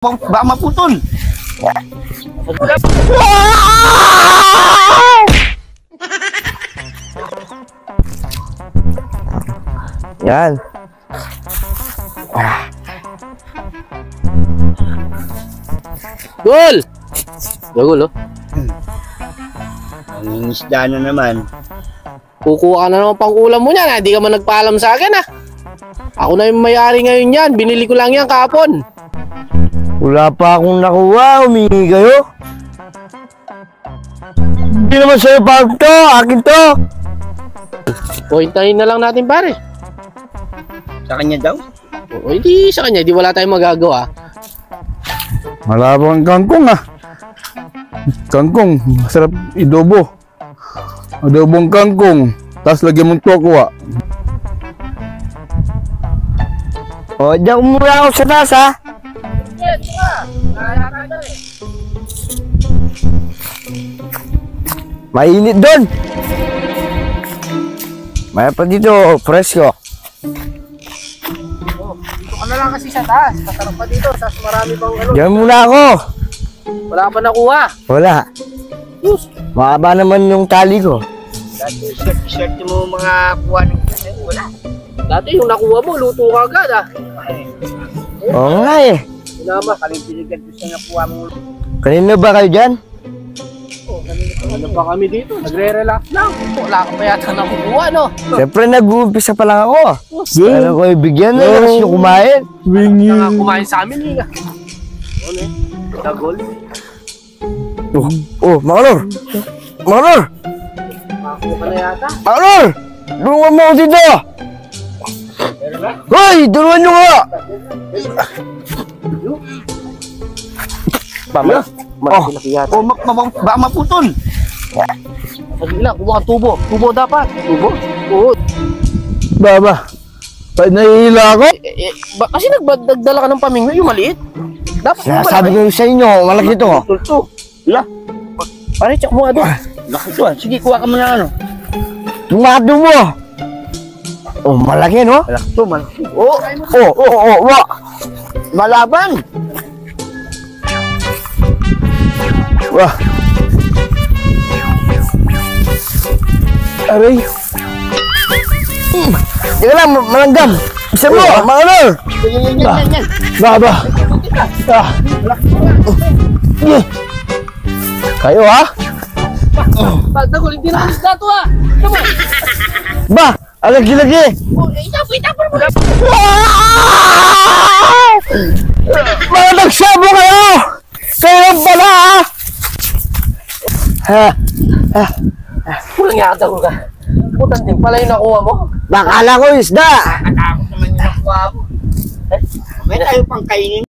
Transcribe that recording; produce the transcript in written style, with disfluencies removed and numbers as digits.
Baka maputol. Yan. Gol! Gol, oh. Ang isda na naman. Kukuha ka na naman pang ulam mo niyan. Hindi ka man nagpaalam sa akin, ha? Ako na yung may-ari ngayon yan. Binili ko lang yan kahapon. Wala pa akong nakuha. Humingi kayo. Hindi naman sa'yo pag to. Akin to. O, hintayin na lang natin, pare. Sa kanya daw? O, hindi sa kanya. Di wala tayong magagawa. Malabang kangkong ah. Kangkong, masarap idobo. Adobong kangkong, tapos lagyan mong tokwa. O, diyan muna ako sa taas ha. Mainit doon. May pa dito, presko. Ito ka na lang kasi sa taas. Masarap pa dito. Tapos marami pang ano. Diyan muna ako. Wala pa nakuha. Wala. Mahaba naman yung tali ko. Dati shirt mo mga kuha ng kasi wala. Dati yung nakuha mo, luto ka agad, ah. Oo nga eh. Sinama. Kalimbiligan ko siya nakuha mo. Kanina ba kayo dyan? Ano ba kami dito? Nagre-relax lang. Wala ka pa yata nakukuha, no? Siyempre nag-uumpisa pa lang ako. Alam ko ibigyan na kasi yung kumain. Wingi. Nga kumain sa amin, eh. Ano eh? Dagol. Oh, Makalor! Makalor! Makakuha ka na yata. Makalor! Tulungan mo ako dito! Hoy! Tulungan nyo nga! Malaki yata. O baka maputol. Sige lang, kumuha ka tubo. Tubo dapat. Tubo? Oo. Baba. Pag nahihila ako. Kasi nagdala ka ng pamingyo, yung maliit. Dapat Sinasabi ko sa inyo, malaki ito. Tulto. Wala. Pare, tsak mo nga doon. Laki to ah. Sige, kuha ka mo na ano. Tumato mo! Oh, malaki no? Malaki to, malaki. Wa! Malaban. Wah! Aray. Teka lang, malanggam! Bisa mo, Makalor! Yan. Baba. Kayo ha? Dagol, hindi na isda to, ah. Come on. Ba! Alagi-lagi! Itapo mo. Mga nagsabo kayo! Kayo pala ha! Kulang yata ko ka. Putan din pala yung nakuha mo. Bakala ko isda! Natakot naman yung nakuha mo. May tayo pang kainin.